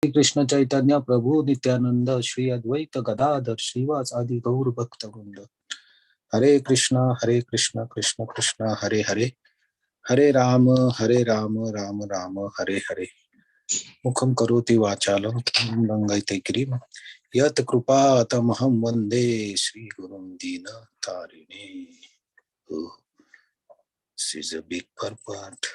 Krishna Chaitanya Prabhu Nityananda Shri Advaita Gadadhar Srivas Adi Gaur Bhakta Vrinda. Hare Krishna Krishna Krishna Hare Hare Hare Rama Rama Rama Hare Hare. Mukham karoti vachalam rangaite girim yat kripa tamaham vande Shri Gurum Dina Tarine. Oh, this is a big purport.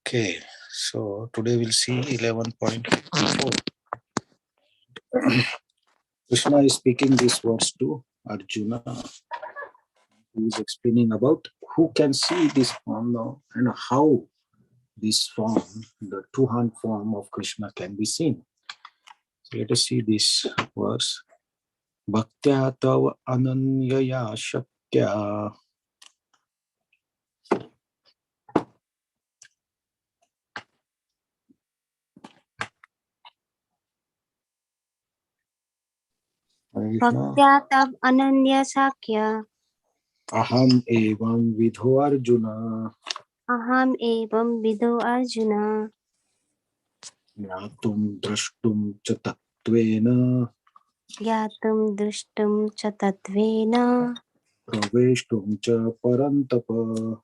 Okay, so today we'll see 11.54. Krishna is speaking this verse to Arjuna. He is explaining about who can see this form now and how this form, the two-hand form of Krishna, can be seen. So let us see this verse. Bhaktya tav ananyaya shakya. Bhaktya tav ananya sakya. Aham evam vidho Arjuna. Aham evam vidho Arjuna. Yatum drashtum cha tattvena. Yatum drishtum cha tatvena. Praveshtum cha parantapa.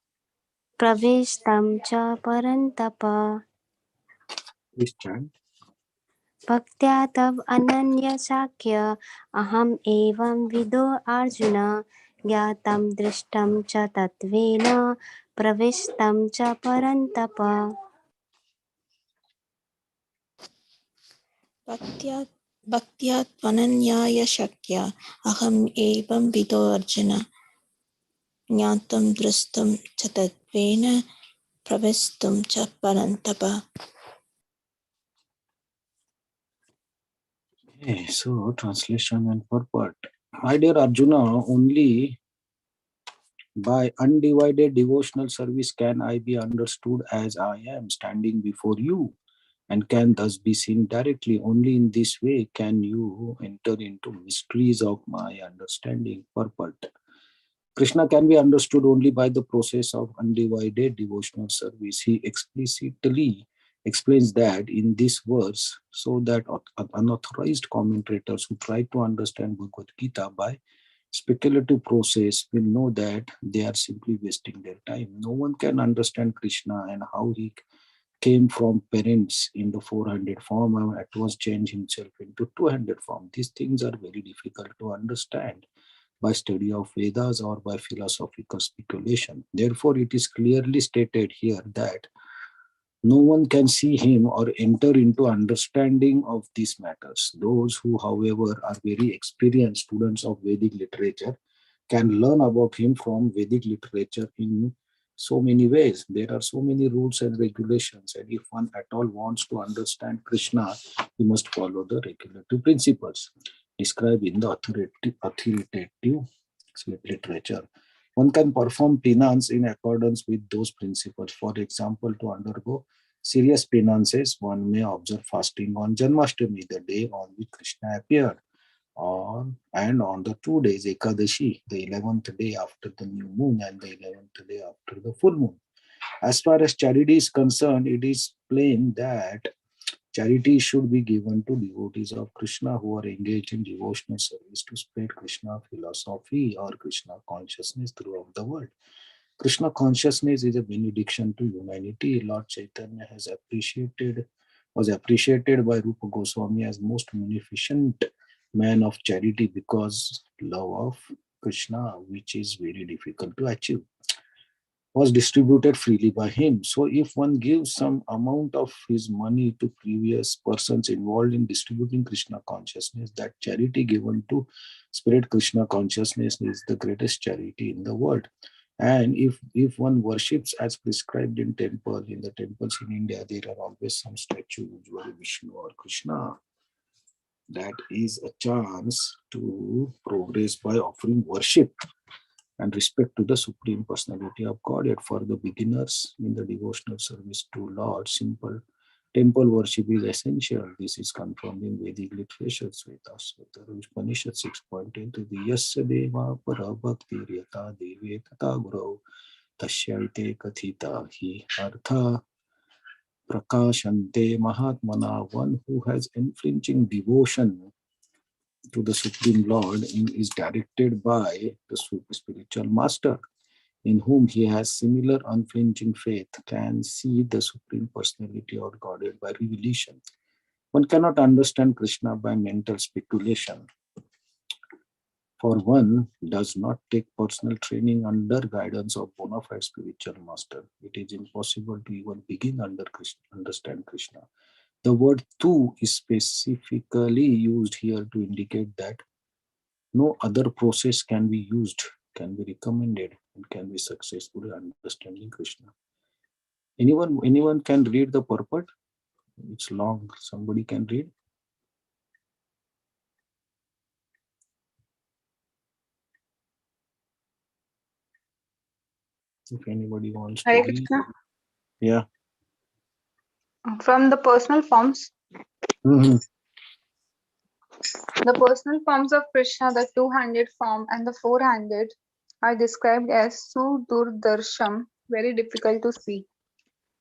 Praveshtam cha parantapa. Please chant. Bhaktya tav ananya sakya. Aham evam vidho Arjuna. Yatam drishtam cha tatvena. Praveshtam cha parantapa. Bhaktya tvananyaya shakya aham evam vido arjuna jnatam drastam cha tatvena pravestum cha parantapa. Okay, so translation and purport. My dear Arjuna, only by undivided devotional service can I be understood as I am standing before you, and can thus be seen directly. Only in this way can you enter into mysteries of my understanding. Purport. Krishna can be understood only by the process of undivided devotional service. He explicitly explains that in this verse, so that unauthorized commentators who try to understand Bhagavad Gita by speculative process will know that they are simply wasting their time. No one can understand Krishna and how he came from parents in the 400 form and at once changed himself into 200 form. These things are very difficult to understand by study of Vedas or by philosophical speculation. Therefore, it is clearly stated here that no one can see him or enter into understanding of these matters. Those who, however, are very experienced students of Vedic literature can learn about him from Vedic literature in so many ways. There are so many rules and regulations, and if one at all wants to understand Krishna, he must follow the regulative principles described in the authoritative literature. One can perform penance in accordance with those principles. For example, to undergo serious penances, one may observe fasting on Janmashtami, the day on which Krishna appeared, and on the 2 days, Ekadashi, the 11th day after the new moon and the 11th day after the full moon. As far as charity is concerned, it is plain that charity should be given to devotees of Krishna who are engaged in devotional service to spread Krishna philosophy or Krishna consciousness throughout the world. Krishna consciousness is a benediction to humanity. Lord Chaitanya was appreciated by Rupa Goswami as most munificent man of charity because love of Krishna, which is very difficult to achieve, was distributed freely by him. So if one gives some amount of his money to previous persons involved in distributing Krishna consciousness, that charity given to spread Krishna consciousness is the greatest charity in the world. And if one worships as prescribed in the temples in India, there are always some statue, usually Vishnu or Krishna. That is a chance to progress by offering worship and respect to the Supreme Personality of Godhead. For the beginners in the devotional service to Lord, simple temple worship is essential. This is confirmed in Vedic literature, Svetasvatara Upanishad 6.10 to the Yasya Deva Parabhakti Ryata Deve Tata Guru Tasyaite Kathita Hi Artha. Prakashante Mahatmana, one who has unflinching devotion to the Supreme Lord is directed by the spiritual master, in whom he has similar unflinching faith, can see the Supreme Personality or Godhead by revelation. One cannot understand Krishna by mental speculation, for one does not take personal training under guidance of bona fide spiritual master. It is impossible to even begin understand Krishna. The word tu is specifically used here to indicate that no other process can be used, can be recommended, and can be successfully understanding Krishna. Anyone can read the purport? It's long. Somebody can read? If anybody wants to Hare read. Krishna. Yeah. From the personal forms, Mm-hmm. the personal forms of Krishna, the two-handed form and the four-handed, are described as Sudurdarsham, very difficult to see.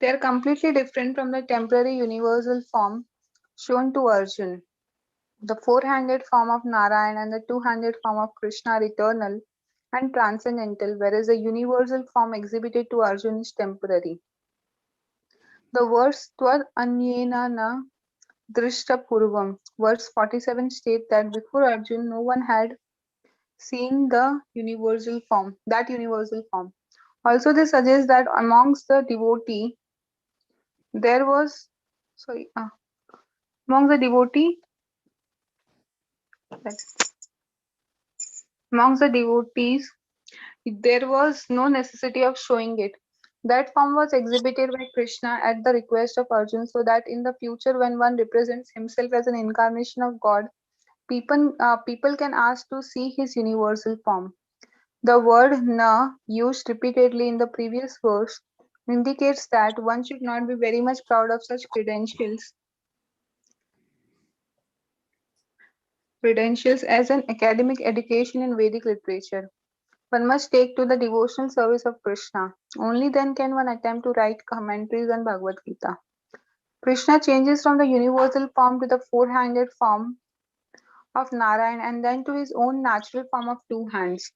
They are completely different from the temporary universal form shown to Arjun. The four-handed form of Narayan and the two-handed form of Krishna are eternal and transcendental, whereas the universal form exhibited to Arjun is temporary. The verse Tvad Anyena na Drishta Purvam, verse 47 state that before Arjun no one had seen the universal form, that universal form. Also, this suggests that amongst the devotee, there was, sorry, among the devotee, amongst the devotees, there was no necessity of showing it. That form was exhibited by Krishna at the request of Arjun so that in the future, when one represents himself as an incarnation of God, people can ask to see his universal form. The word "na" used repeatedly in the previous verse indicates that one should not be very much proud of such credentials as an academic education in Vedic literature. One must take to the devotional service of Krishna. Only then can one attempt to write commentaries on Bhagavad Gita. Krishna changes from the universal form to the four-handed form of Narayan and then to his own natural form of two hands.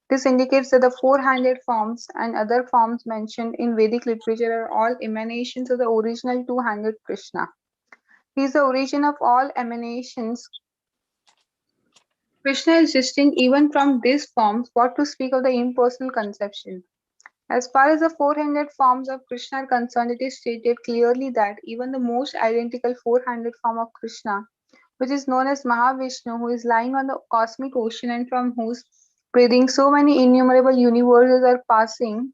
This indicates that the four-handed forms and other forms mentioned in Vedic literature are all emanations of the original two-handed Krishna. He is the origin of all emanations. Krishna is distinct even from these forms, what to speak of the impersonal conception. As far as the four-handed forms of Krishna are concerned, it is stated clearly that even the most identical four-handed form of Krishna, which is known as Mahavishnu, who is lying on the cosmic ocean and from whose breathing so many innumerable universes are passing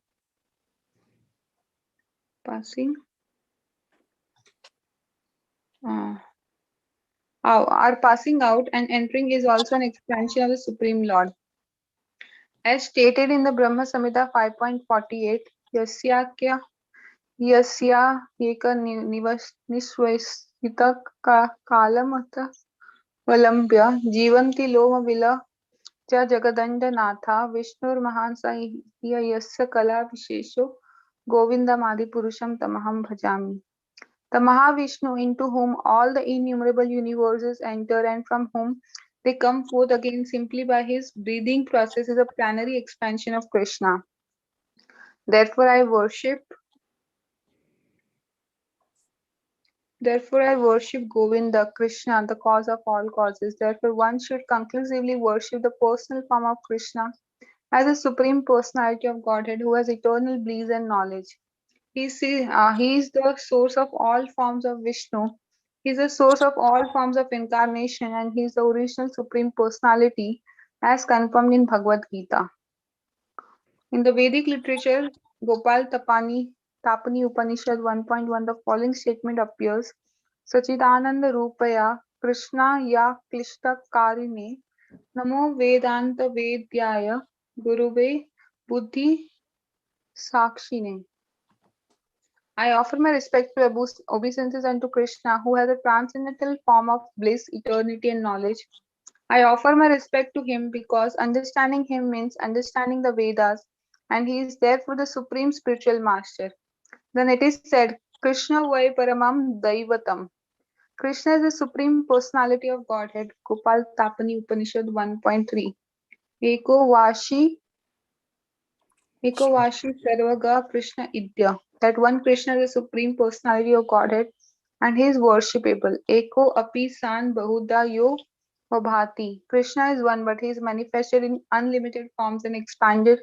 uh, are passing out and entering, is also an expansion of the Supreme Lord. As stated in the Brahma Samhita 5.48, Yasyakya Yasya Eka Nisvasita Kalamata Valambya Jivanti Loma Vila Cha Jagadanda Natha Vishnur Mahansa Yasya Kala Vishesho Govinda Madi Purusham Tamaham Bhajami. The Mahavishnu, into whom all the innumerable universes enter and from whom they come forth again simply by his breathing process, is a planetary expansion of Krishna. Therefore I worship Govinda, Krishna, the cause of all causes. Therefore one should conclusively worship the personal form of Krishna as the Supreme Personality of Godhead who has eternal bliss and knowledge. He is the source of all forms of Vishnu. He is the source of all forms of incarnation and he is the original Supreme Personality as confirmed in Bhagavad Gita. In the Vedic literature, Gopal Tapani Upanishad 1.1, the following statement appears: Sachidananda Rupaya Krishna Ya Klishta Karine Namo Vedanta Vedyaya Guruve Buddhi Sakshine. I offer my respectful obeisances unto Krishna, who has a transcendental form of bliss, eternity, and knowledge. I offer my respect to him because understanding him means understanding the Vedas, and he is therefore the supreme spiritual master. Then it is said, Krishna Vai Paramam Daivatam. Krishna is the Supreme Personality of Godhead. Gopal Tapani Upanishad 1.3. Eko Vashi Sarvaga Krishna Idya. That one Krishna is the Supreme Personality of Godhead and he is worshipable. Eko Api San Bahuda Yo Vabhati. Krishna is one, but he is manifested in unlimited forms and expanded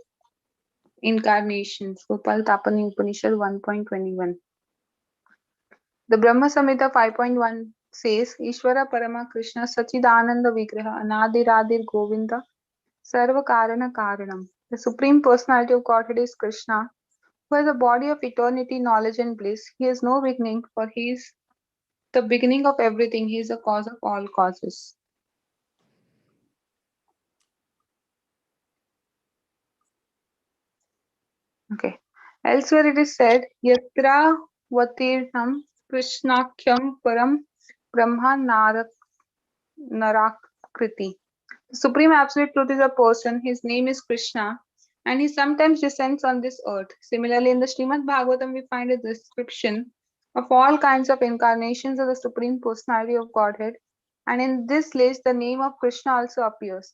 incarnations. Gopal Tapani Upanishad 1.21. The Brahma Samhita 5.1 says, Ishvara Parama Krishna Sachidananda Vigraha Anadiradir Govinda Sarva Karana Karanam. The Supreme Personality of Godhead is Krishna, who has a body of eternity, knowledge and bliss. He has no beginning, for he is the beginning of everything. He is the cause of all causes. Okay. Elsewhere it is said, Yatra Vatirnam Krishnakhyam Param Brahma Narakriti. The Supreme Absolute Truth is a person. His name is Krishna, and he sometimes descends on this earth. Similarly, in the Srimad Bhagavatam, we find a description of all kinds of incarnations of the Supreme Personality of Godhead, and in this list, the name of Krishna also appears.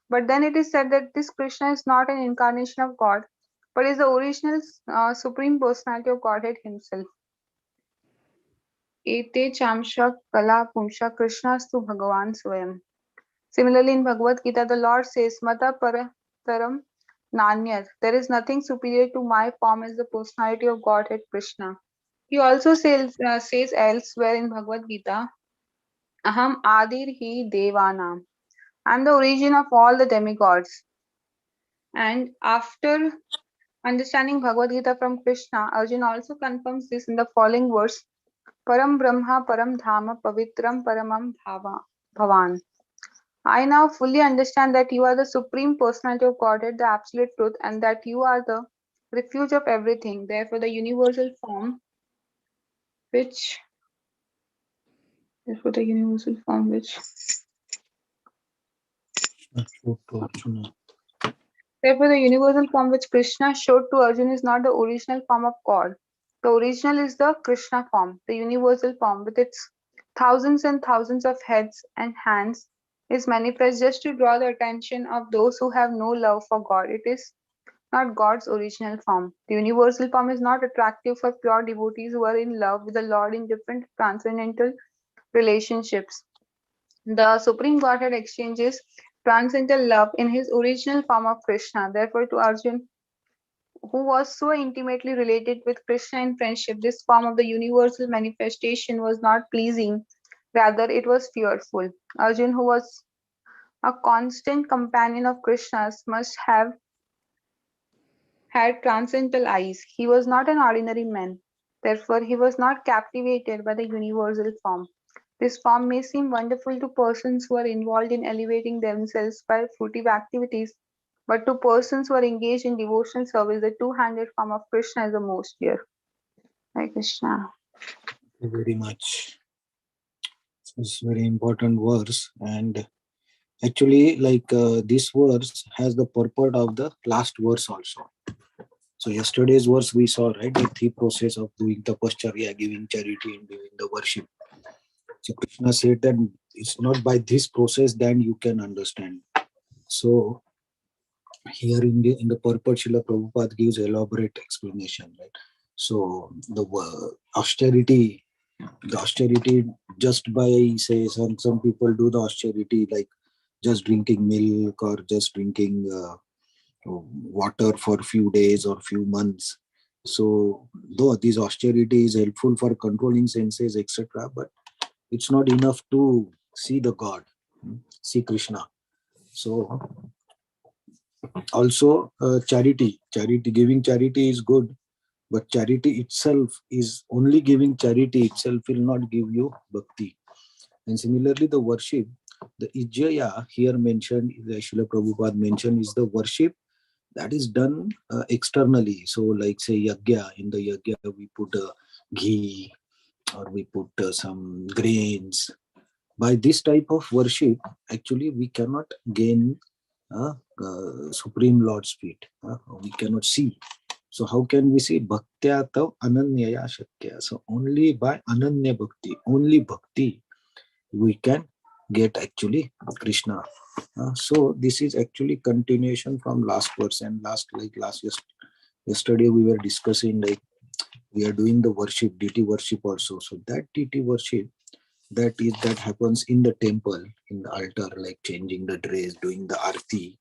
But then it is said that this Krishna is not an incarnation of God, but is the original Supreme Personality of Godhead himself. Ete chamsha kala pumsha Krishnastu Bhagavan Swayam. Similarly, in Bhagavad Gita, the Lord says, Mata Parataram Nanyat. There is nothing superior to my form as the personality of Godhead Krishna. He also says elsewhere in Bhagavad Gita, Aham Adir Hi Devanam. I am the origin of all the demigods. And after understanding Bhagavad Gita from Krishna, Arjuna also confirms this in the following verse, Param Brahma Param Dhama Pavitram Paramam Bhavan. I now fully understand that you are the Supreme Personality of Godhead, the Absolute Truth, and that you are the refuge of everything. Therefore, the universal form which Therefore, the universal form which Krishna showed to Arjuna is not the original form of God. The original is the Krishna form. The universal form, with its thousands and thousands of heads and hands, is manifest just to draw the attention of those who have no love for God. It is not God's original form. The universal form is not attractive for pure devotees who are in love with the Lord in different transcendental relationships. The Supreme Godhead exchanges transcendental love in his original form of Krishna. Therefore, to Arjuna, who was so intimately related with Krishna in friendship, this form of the universal manifestation was not pleasing. Rather, it was fearful. Arjuna, who was a constant companion of Krishna's, must have had transcendental eyes. He was not an ordinary man. Therefore, he was not captivated by the universal form. This form may seem wonderful to persons who are involved in elevating themselves by fruitive activities, but to persons who are engaged in devotional service, the two-handed form of Krishna is the most dear. Hare Krishna. Thank you very much. It's a very important verse, and actually, this verse has the purport of the last verse also. So yesterday's verse we saw, right, the three process of doing tapacharya, giving charity, and doing the worship. So Krishna said that it's not by this process then you can understand. So here in the purport, Srila Prabhupada gives elaborate explanation, right? So the austerity just by, say, some people do the austerity like just drinking milk or just drinking water for few days or few months. So though this austerity is helpful for controlling senses, etc., but it's not enough to see the God, see Krishna. So also giving charity is good, but charity itself is only giving charity itself will not give you bhakti. And similarly, the worship, the ijjaya here mentioned, the Srila Prabhupada mentioned, is the worship that is done externally. So like say yagya, in the yagya we put ghee or we put some grains. By this type of worship, actually we cannot gain Supreme Lord's feet. We cannot see. So how can we see bhaktya tav ananyaya shakya? So only by ananya bhakti, only bhakti, we can get actually Krishna. So this is actually continuation from last verse, and yesterday we were discussing, like, we are doing the worship, deity worship also. So that deity worship, that happens in the temple, in the altar, like changing the dress, doing the arti,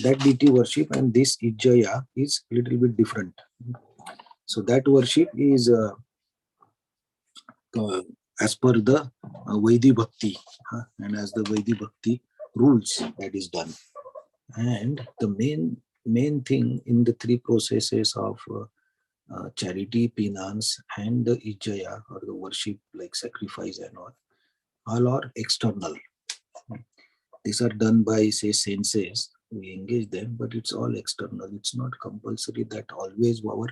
that deity worship, and this ijaya is little bit different. So that worship is uh, as per the Vaidhi Bhakti, and as the Vaidhi Bhakti rules, that is done. And the main thing in the three processes of charity, penance, and the ijaya, or the worship, like sacrifice and all are external. These are done by, say, senses. We engage them, but it's all external. It's not compulsory that always our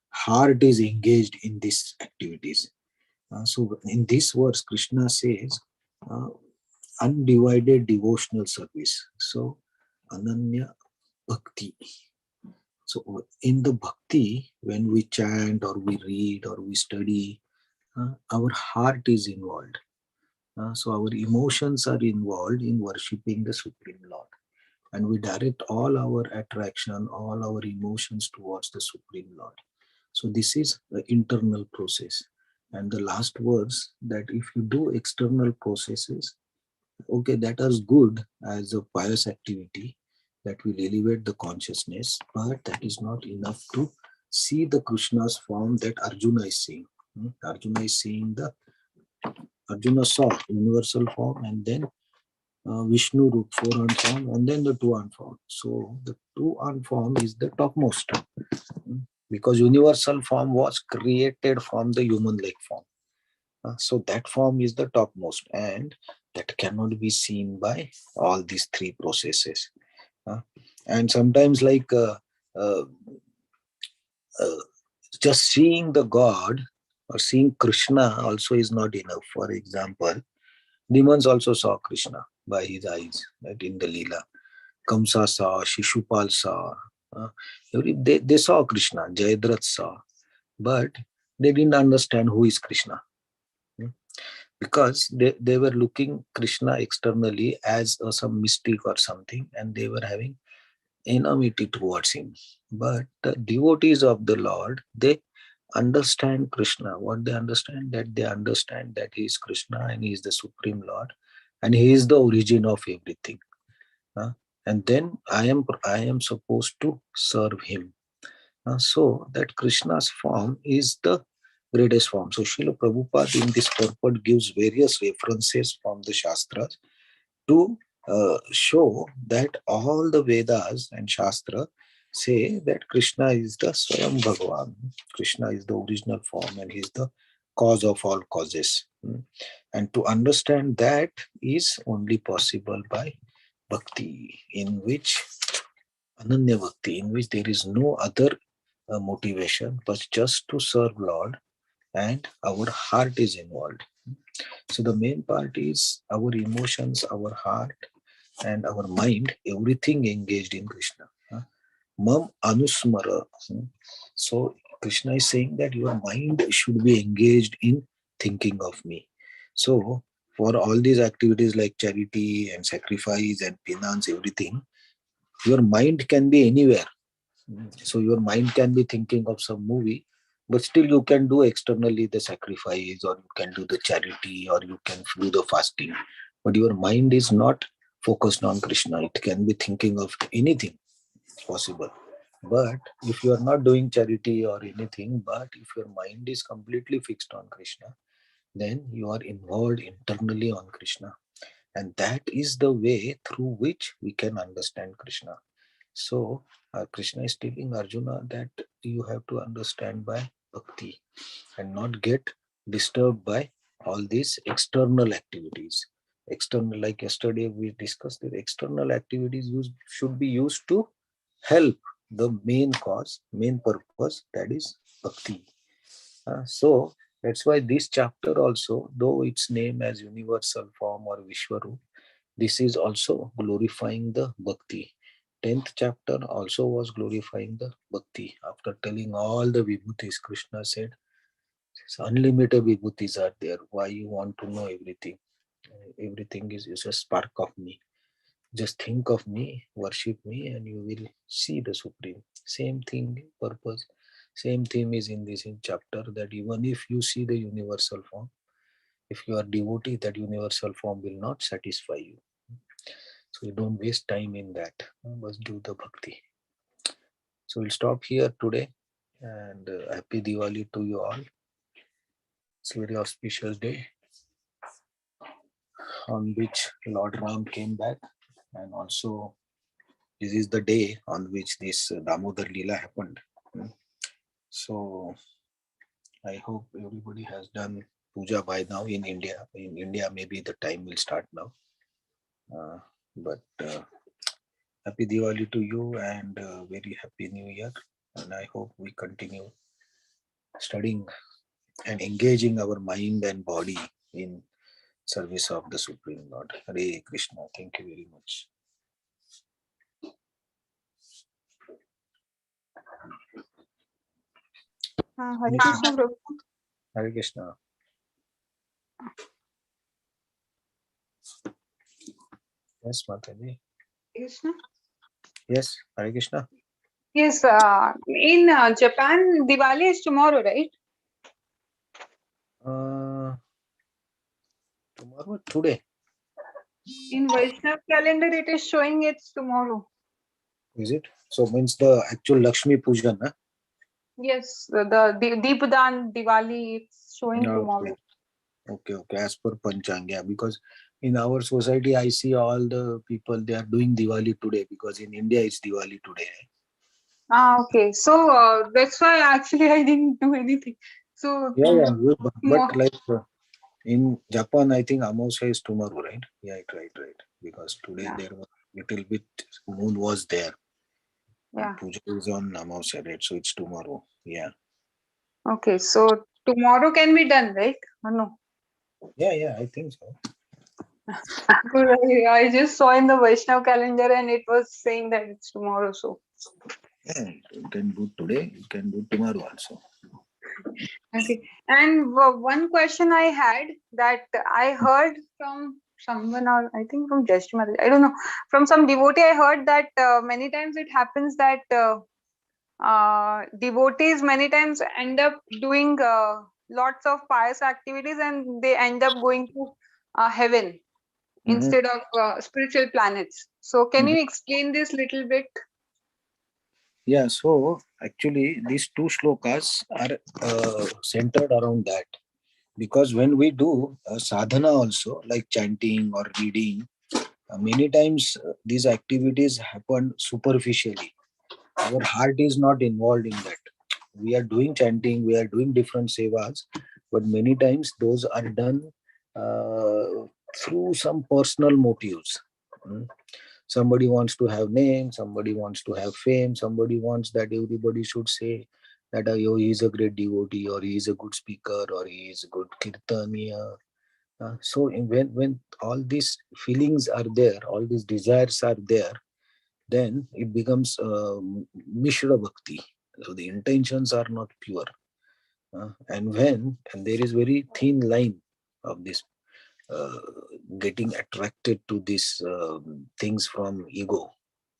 heart is engaged in these activities. So in this verse, Krishna says, uh, undivided devotional service. So Ananya Bhakti. So in the Bhakti, when we chant or we read or we study, our heart is involved. So our emotions are involved in worshipping the Supreme Lord. And we direct all our attraction, all our emotions towards the Supreme Lord. So this is the internal process. And the last verse, that if you do external processes, okay, that is good as a pious activity that will elevate the consciousness, but that is not enough to see the Krishna's form that Arjuna is seeing. Arjuna is seeing Arjuna saw universal form, and then Vishnu root, 4-armed form, and then the 2-armed form. So the 2-armed form is the topmost, because universal form was created from the human-like form. So that form is the topmost, and that cannot be seen by all these three processes. And sometimes, like, uh, uh, just seeing the God or seeing Krishna also is not enough. For example, demons also saw Krishna by his eyes, right, in the Leela. Kamsa saw, Shishupal saw. They saw Krishna, Jayadrat saw, but they didn't understand who is Krishna. Because they were looking Krishna externally as some mystic or something, and they were having enmity towards him. But the devotees of the Lord, they understand Krishna. What they understand? That they understand that he is Krishna and he is the Supreme Lord, and he is the origin of everything. And then I am supposed to serve him. So that Krishna's form is the greatest form. So Srila Prabhupada in this purport gives various references from the Shastras to show that all the Vedas and Shastra say that Krishna is the Swayam Bhagavan. Krishna is the original form and he is the cause of all causes. And to understand that is only possible by bhakti, in which Ananya Bhakti, in which there is no other motivation but just to serve Lord, and our heart is involved. So the main part is our emotions, our heart, and our mind, everything engaged in Krishna. Mam anusmara. So Krishna is saying that your mind should be engaged in thinking of me. So for all these activities like charity and sacrifice and penance, everything, your mind can be anywhere. So your mind can be thinking of some movie, but still you can do externally the sacrifice, or you can do the charity, or you can do the fasting. But your mind is not focused on Krishna. It can be thinking of anything possible. But if you are not doing charity or anything, but if your mind is completely fixed on Krishna, then you are involved internally on Krishna. And that is the way through which we can understand Krishna. So Krishna is telling Arjuna that you have to understand by bhakti and not get disturbed by all these external activities. External, like yesterday we discussed, that external activities should be used to help the main cause, main purpose, that is bhakti. So that's why this chapter also, though its name as universal form or Vishwarup, this is also glorifying the bhakti, 10th chapter also was glorifying the bhakti. After telling all the vibhutis, Krishna said, unlimited vibhutis are there. Why you want to know everything? Everything is a spark of me. Just think of me, worship me, and you will see the Supreme. Same thing, purpose. Same theme is in this chapter, that even if you see the universal form, if you are devotee, that universal form will not satisfy you. So you don't waste time in that. Must do the bhakti. So we'll stop here today, and happy Diwali to you all. It's a very auspicious day on which Lord Ram came back, and also this is the day on which this Damodar Leela happened. So I hope everybody has done puja by now in India. In India, maybe the time will start now. But happy Diwali to you, and very happy New Year. And I hope we continue studying and engaging our mind and body in service of the Supreme Lord. Hare Krishna. Thank you very much. Hare Krishna, Prabhu. Hare Krishna. Yes, Mataji. Krishna. Yes, Hare Krishna. Yes, in Japan, Diwali is tomorrow, right? Tomorrow, today. In Vaishnav calendar, it is showing it's tomorrow. Is it? So means the actual Lakshmi Pujan, huh? Yes, the Deepdan Diwali, it's showing tomorrow. Okay. As per Panchanga, because in our society, I see all the people, they are doing Diwali today, because in India, it's Diwali today. Okay. So that's why actually I didn't do anything. So Yeah. But like in Japan, I think Amavasya is tomorrow, right? Yeah, right. Because today there was little bit, moon was there. Yeah. Puja is on Amavasya, right? So it's tomorrow. Yeah. Okay. So tomorrow can be done, right? Or no? Yeah, I think so. Because I just saw in the Vaishnav calendar and it was saying that it's tomorrow. So Yeah, you can do today, you can do tomorrow also. okay. And one question I had that I heard from someone, or I think from Justimar, I don't know, from some devotee, I heard that many times it happens that devotees many times end up doing lots of pious activities and they end up going to heaven instead of spiritual planets. So can you explain this little bit? Yeah, so actually these two shlokas are centered around that, because when we do sadhana also, like chanting or reading, many times these activities happen superficially. Our heart is not involved in that. We are doing chanting, we are doing different sevas, but many times those are done through some personal motives. Somebody wants to have name, somebody wants to have fame, somebody wants that everybody should say that oh, he is a great devotee, or he is a good speaker, or he is a good kirtaniya. So when all these feelings are there, all these desires are there, then it becomes Mishra Bhakti. So the intentions are not pure. And there is very thin line of this uh, getting attracted to these things from ego.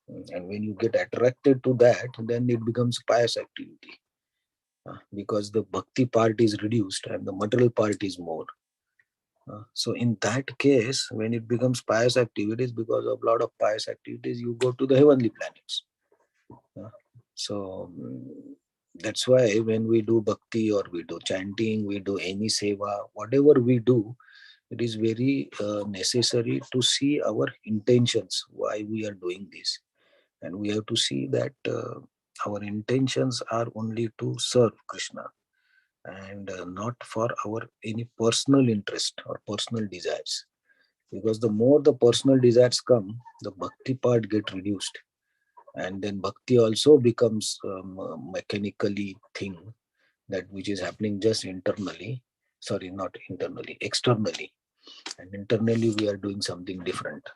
And when you get attracted to that, then it becomes pious activity. Because the bhakti part is reduced and the material part is more. So in that case, when it becomes pious activities, because of a lot of pious activities, you go to the heavenly planets. So that's why when we do bhakti, or we do chanting, we do any seva, whatever we do, it is very necessary to see our intentions, why we are doing this. And we have to see that our intentions are only to serve Krishna, and not for our any personal interest or personal desires. Because the more the personal desires come, the bhakti part get reduced, and then bhakti also becomes mechanically thing, that which is happening just internally, sorry, not internally, externally. And internally we are doing something different.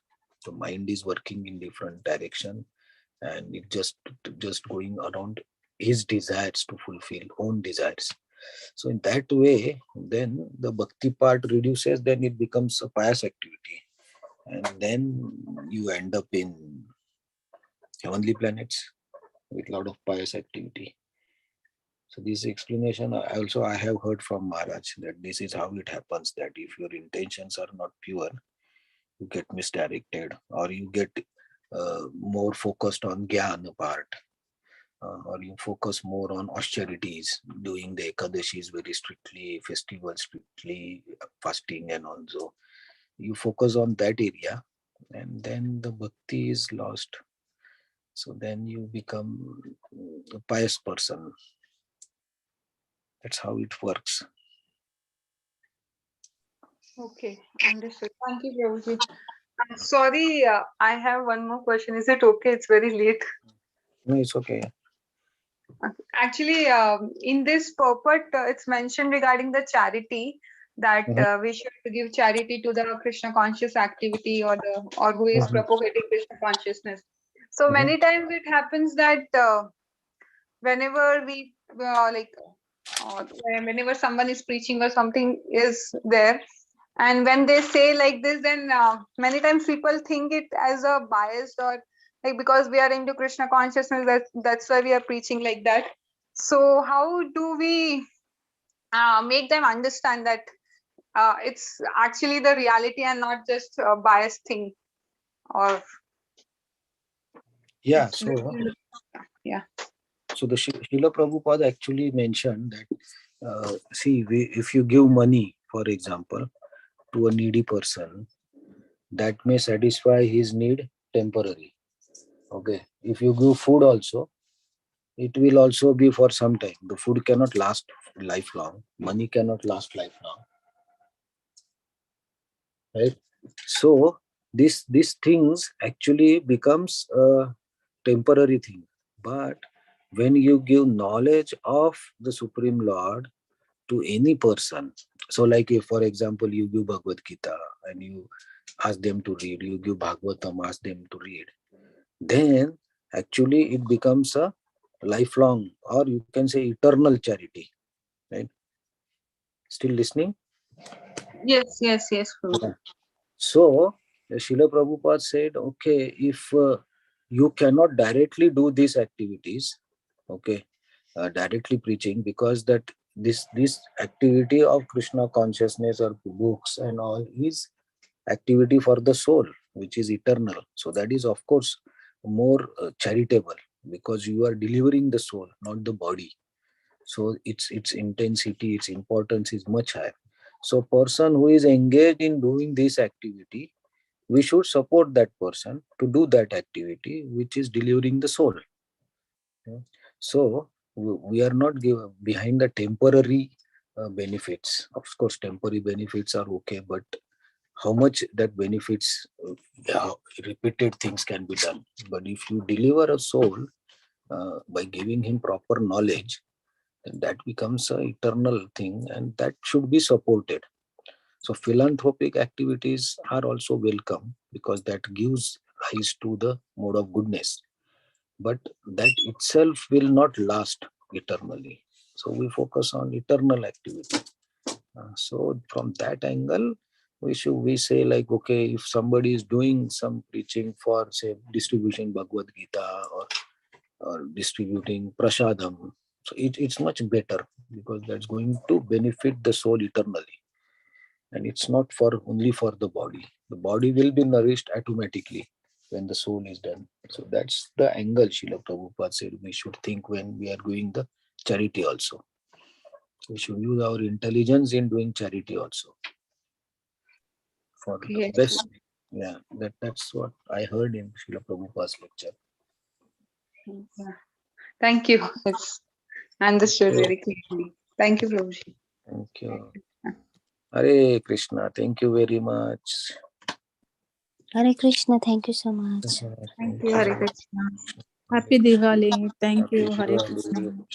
The mind is working in different direction, and it just going around his desires to fulfill own desires. So in that way, then the bhakti part reduces, then it becomes a pious activity, and then you end up in heavenly planets with a lot of pious activity. So this explanation I have heard from Maharaj, that this is how it happens, that if your intentions are not pure, you get misdirected, or you get more focused on jnana part, or you focus more on austerities, doing the ekadashis very strictly, festivals strictly, fasting, and also you focus on that area, and then the bhakti is lost. So then you become a pious person. That's how it works. Okay, understood. Thank you, Prabhuji. Sorry, I have one more question. Is it okay? It's very late. No, it's okay. Actually, in this purport, it's mentioned regarding the charity that we should give charity to the Krishna conscious activity, or who is propagating Krishna consciousness. So many times it happens that whenever we whenever someone is preaching or something is there, and when they say like this, then many times people think it as a bias, or like because we are into Krishna consciousness, that's why we are preaching like that. So how do we make them understand that it's actually the reality and not just a biased thing? Or Yeah, it's so yeah. so the Srila Prabhupada actually mentioned that, if you give money, for example, to a needy person, that may satisfy his need temporary. Okay. If you give food also, it will also be for some time. The food cannot last lifelong. Money cannot last lifelong. Right? So these things actually becomes a temporary thing. But when you give knowledge of the Supreme Lord to any person, so like if for example you give Bhagavad Gita and you ask them to read, you give Bhagavatam, ask them to read, then actually it becomes a lifelong, or you can say eternal charity, right? Still listening? Yes, Yeah. So Srila Prabhupada said, okay, if you cannot directly do these activities, okay, directly preaching, because that this activity of Krishna consciousness or books and all is activity for the soul, which is eternal. So that is of course more charitable, because you are delivering the soul, not the body. So its intensity, its importance is much higher. So person who is engaged in doing this activity, we should support that person to do that activity which is delivering the soul. So we are not behind the temporary benefits. Of course temporary benefits are okay, but how much that benefits, repeated things can be done. But if you deliver a soul by giving him proper knowledge, then that becomes an eternal thing, and that should be supported. So philanthropic activities are also welcome, because that gives rise to the mode of goodness, but that itself will not last eternally. So we focus on eternal activity. So from that angle, we say like, okay, if somebody is doing some preaching for say distribution Bhagavad Gita, or distributing prasadam, so it's much better, because that's going to benefit the soul eternally, and it's not for only for the body. The body will be nourished automatically when the soul is done. So that's the angle Srila Prabhupada said we should think when we are doing the charity also. We should use our intelligence in doing charity also for the Yes. best. Yeah, that's what I heard in Srila Prabhupada's lecture. Yeah. Thank you. It's understood Okay. very clearly. Thank you, Prabhuji. Thank you. Hare Krishna. Thank you very much. Hare Krishna. Thank you so much. Thank you, Hare Krishna. Happy Diwali. Thank Happy you. Hare Diwali. Krishna.